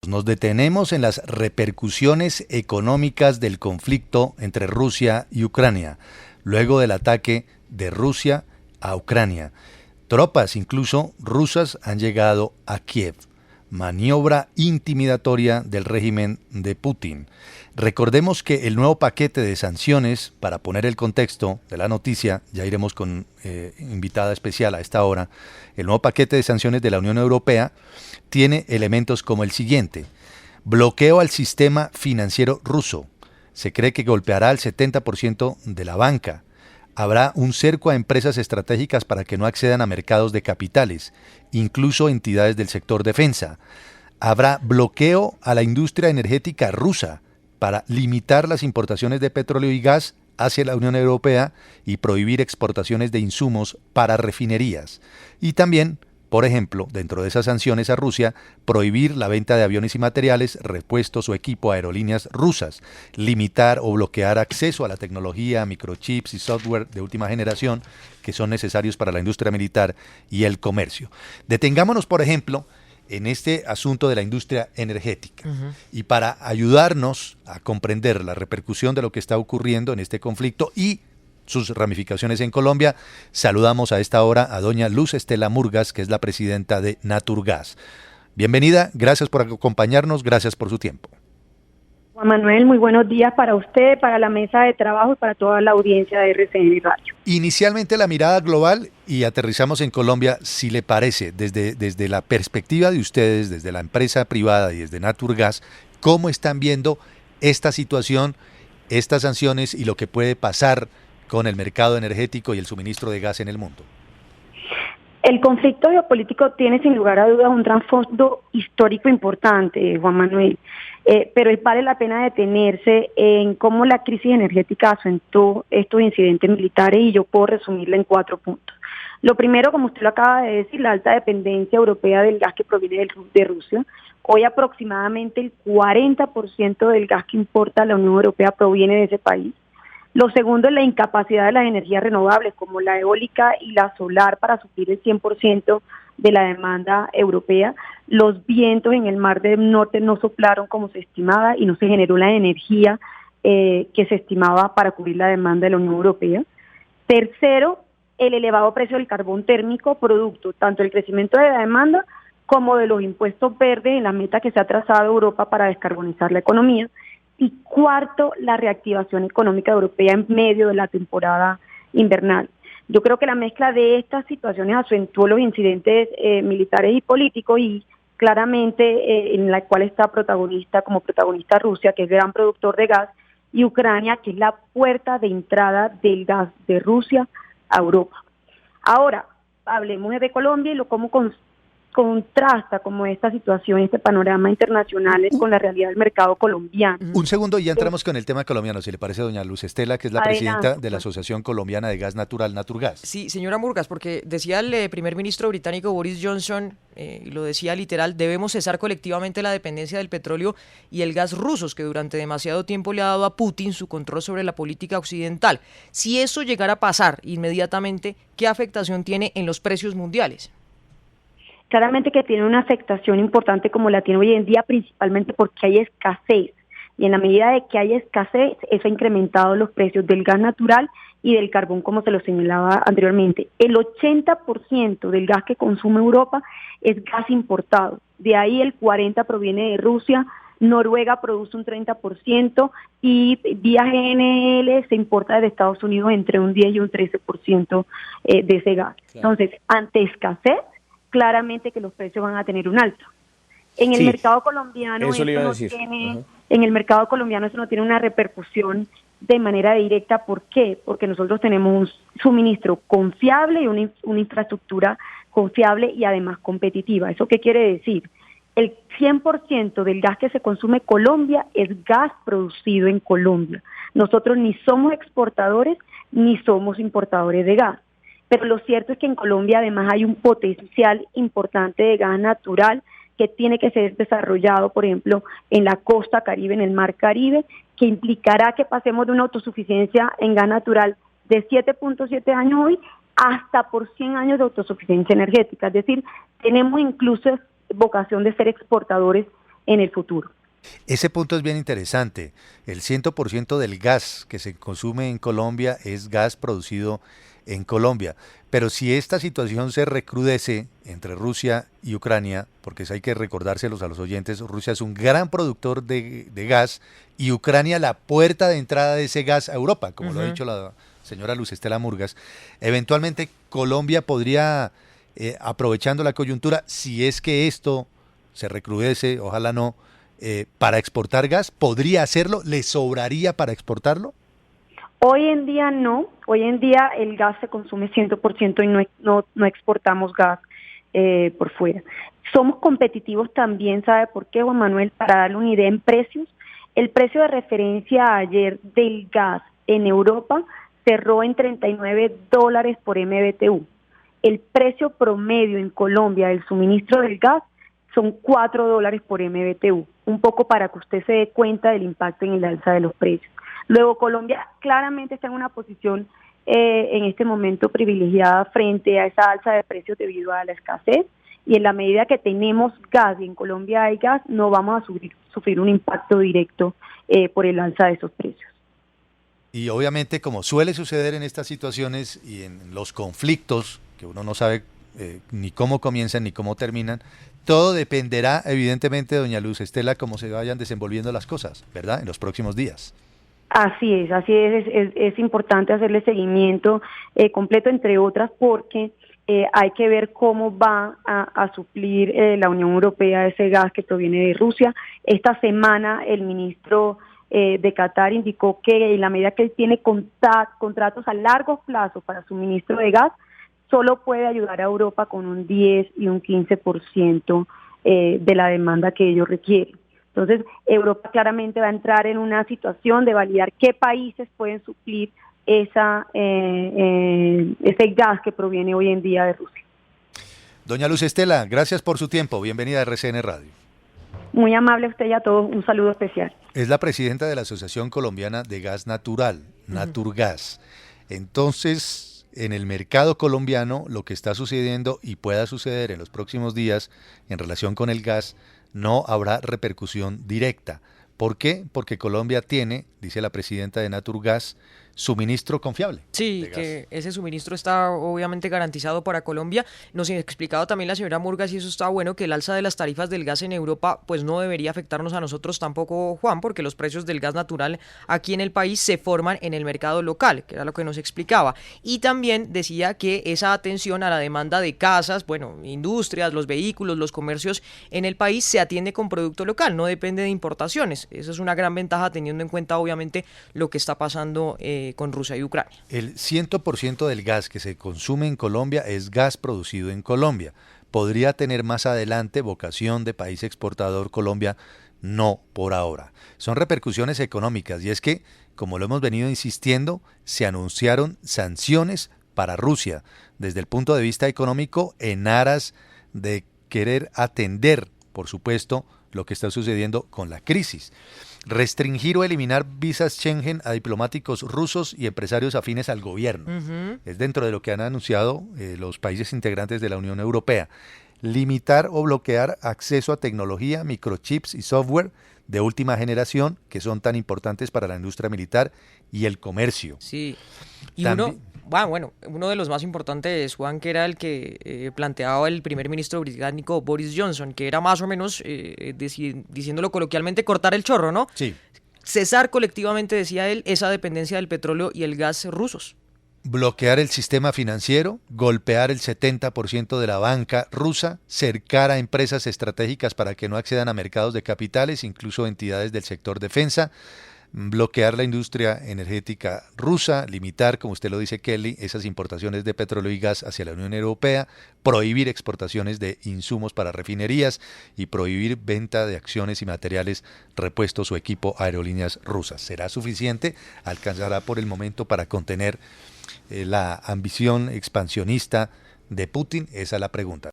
nos detenemos en las repercusiones económicas del conflicto entre Rusia y Ucrania, luego del ataque de Rusia a Ucrania. Tropas, incluso rusas, han llegado a Kiev. Maniobra intimidatoria del régimen de Putin. Recordemos que el nuevo paquete de sanciones, para poner el contexto de la noticia, ya iremos con invitada especial a esta hora, el nuevo paquete de sanciones de la Unión Europea tiene elementos como el siguiente: bloqueo al sistema financiero ruso. Se cree que golpeará al 70% de la banca. Habrá un cerco a empresas estratégicas para que no accedan a mercados de capitales, incluso entidades del sector defensa. Habrá bloqueo a la industria energética rusa para limitar las importaciones de petróleo y gas hacia la Unión Europea y prohibir exportaciones de insumos para refinerías. Y también, por ejemplo, dentro de esas sanciones a Rusia, prohibir la venta de aviones y materiales, repuestos o equipo a aerolíneas rusas, limitar o bloquear acceso a la tecnología, microchips y software de última generación que son necesarios para la industria militar y el comercio. Detengámonos, por ejemplo, en este asunto de la industria energética. Y para ayudarnos a comprender la repercusión de lo que está ocurriendo en este conflicto y sus ramificaciones en Colombia, saludamos a esta hora a doña Luz Estela Murgas, que es la presidenta de Naturgas. Bienvenida, gracias por acompañarnos, gracias por su tiempo. Juan Manuel, muy buenos días para usted, para la mesa de trabajo y para toda la audiencia de RCN Radio. Inicialmente la mirada global y aterrizamos en Colombia, si le parece, desde la perspectiva de ustedes, desde la empresa privada y desde Naturgas, ¿cómo están viendo esta situación, estas sanciones y lo que puede pasar con el mercado energético y el suministro de gas en el mundo? El conflicto geopolítico tiene sin lugar a dudas un trasfondo histórico importante, Juan Manuel, pero vale la pena detenerse en cómo la crisis energética acentuó estos incidentes militares, y yo puedo resumirla en 4 puntos. Lo primero, como usted lo acaba de decir, la alta dependencia europea del gas que proviene de Rusia. Hoy aproximadamente el 40% del gas que importa la Unión Europea proviene de ese país. Lo segundo es la incapacidad de las energías renovables, como la eólica y la solar, para suplir el 100% de la demanda europea. Los vientos en el Mar del Norte no soplaron como se estimaba y no se generó la energía que se estimaba para cubrir la demanda de la Unión Europea. Tercero, el elevado precio del carbón térmico, producto tanto del crecimiento de la demanda como de los impuestos verdes en la meta que se ha trazado Europa para descarbonizar la economía. Y cuarto, la reactivación económica europea en medio de la temporada invernal. Yo creo que la mezcla de estas situaciones acentuó los incidentes militares y políticos, y claramente en la cual está como protagonista Rusia, que es gran productor de gas, y Ucrania, que es la puerta de entrada del gas de Rusia a Europa. Ahora, hablemos de Colombia y cómo contrasta como esta situación, este panorama internacional con la realidad del mercado colombiano. Un segundo y ya entramos con el tema colombiano, si le parece, doña Luz Estela, que es la presidenta de la Asociación Colombiana de Gas Natural, Naturgas. Sí, señora Murgas, porque decía el primer ministro británico Boris Johnson, y lo decía literal, debemos cesar colectivamente la dependencia del petróleo y el gas rusos, que durante demasiado tiempo le ha dado a Putin su control sobre la política occidental. Si eso llegara a pasar inmediatamente, ¿qué afectación tiene en los precios mundiales? Claramente que tiene una afectación importante como la tiene hoy en día, principalmente porque hay escasez. Y en la medida de que hay escasez, eso ha incrementado los precios del gas natural y del carbón, como se lo señalaba anteriormente. El 80% del gas que consume Europa es gas importado. De ahí el 40% proviene de Rusia. Noruega produce un 30% y vía GNL se importa desde Estados Unidos entre un 10 y un 13% de ese gas. Claro. Entonces, ante escasez, claramente que los precios van a tener un alto. En el mercado colombiano eso no tiene, en el mercado colombiano eso no tiene una repercusión de manera directa. ¿Por qué? Porque nosotros tenemos un suministro confiable y una infraestructura confiable y además competitiva. ¿Eso qué quiere decir? El 100% del gas que se consume en Colombia es gas producido en Colombia. Nosotros ni somos exportadores ni somos importadores de gas. Pero lo cierto es que en Colombia además hay un potencial importante de gas natural que tiene que ser desarrollado, por ejemplo, en la costa Caribe, en el Mar Caribe, que implicará que pasemos de una autosuficiencia en gas natural de 7.7 años hoy hasta por 100 años de autosuficiencia energética. Es decir, tenemos incluso vocación de ser exportadores en el futuro. Ese punto es bien interesante. El 100% del gas que se consume en Colombia es gas producido en Colombia. Pero si esta situación se recrudece entre Rusia y Ucrania, porque eso hay que recordárselos a los oyentes, Rusia es un gran productor de gas y Ucrania la puerta de entrada de ese gas a Europa, como lo ha dicho la señora Luz Estela Murgas. Eventualmente Colombia podría, aprovechando la coyuntura, si es que esto se recrudece, ojalá no, para exportar gas, ¿podría hacerlo? ¿Le sobraría para exportarlo? Hoy en día no, hoy en día el gas se consume 100% y no exportamos gas por fuera. Somos competitivos también, ¿sabe por qué, Juan Manuel? Para darle una idea en precios, el precio de referencia ayer del gas en Europa cerró en $39 por MBTU. El precio promedio en Colombia del suministro del gas son $4 por MBTU, un poco para que usted se dé cuenta del impacto en el alza de los precios. Luego, Colombia claramente está en una posición en este momento privilegiada frente a esa alza de precios debido a la escasez, y en la medida que tenemos gas y en Colombia hay gas, no vamos a sufrir un impacto directo por el alza de esos precios. Y obviamente, como suele suceder en estas situaciones y en los conflictos, que uno no sabe ni cómo comienzan ni cómo terminan, todo dependerá evidentemente, doña Luz Estela, cómo se vayan desenvolviendo las cosas, ¿verdad?, en los próximos días. Así es importante hacerle seguimiento completo, entre otras, porque hay que ver cómo va a suplir la Unión Europea ese gas que proviene de Rusia. Esta semana el ministro de Qatar indicó que en la medida que él tiene contratos a largo plazo para suministro de gas, solo puede ayudar a Europa con un 10 y un 15% de la demanda que ellos requieren. Entonces, Europa claramente va a entrar en una situación de validar qué países pueden suplir ese gas que proviene hoy en día de Rusia. Doña Luz Estela, gracias por su tiempo. Bienvenida a RCN Radio. Muy amable a usted y a todos. Un saludo especial. Es la presidenta de la Asociación Colombiana de Gas Natural, Naturgas. Entonces, en el mercado colombiano, lo que está sucediendo y pueda suceder en los próximos días en relación con el gas, no habrá repercusión directa. ¿Por qué? Porque Colombia tiene, dice la presidenta de Naturgas, suministro confiable. Sí, que ese suministro está obviamente garantizado para Colombia. Nos ha explicado también la señora Murgas, y eso está bueno, que el alza de las tarifas del gas en Europa pues no debería afectarnos a nosotros tampoco, Juan, porque los precios del gas natural aquí en el país se forman en el mercado local, que era lo que nos explicaba. Y también decía que esa atención a la demanda de casas, bueno, industrias, los vehículos, los comercios en el país se atiende con producto local, no depende de importaciones. Esa es una gran ventaja teniendo en cuenta obviamente lo que está pasando con Rusia y Ucrania. El 100% del gas que se consume en Colombia es gas producido en Colombia. ¿Podría tener más adelante vocación de país exportador Colombia? No, por ahora. Son repercusiones económicas, y es que, como lo hemos venido insistiendo, se anunciaron sanciones para Rusia desde el punto de vista económico en aras de querer atender, por supuesto, lo que está sucediendo con la crisis. Restringir o eliminar visas Schengen a diplomáticos rusos y empresarios afines al gobierno. Es dentro de lo que han anunciado los países integrantes de la Unión Europea. Limitar o bloquear acceso a tecnología, microchips y software de última generación que son tan importantes para la industria militar y el comercio. Sí, y uno de los más importantes, Juan, que era el que planteaba el primer ministro británico Boris Johnson, que era más o menos, diciéndolo coloquialmente, cortar el chorro, ¿no? Sí. Cesar colectivamente, decía él, esa dependencia del petróleo y el gas rusos. Bloquear el sistema financiero, golpear el 70% de la banca rusa, cercar a empresas estratégicas para que no accedan a mercados de capitales, incluso entidades del sector defensa, bloquear la industria energética rusa, limitar, como usted lo dice, Kelly, esas importaciones de petróleo y gas hacia la Unión Europea, prohibir exportaciones de insumos para refinerías y prohibir venta de acciones y materiales, repuestos o equipo a aerolíneas rusas. ¿Será suficiente? ¿Alcanzará por el momento para contener la ambición expansionista de Putin? Esa es la pregunta.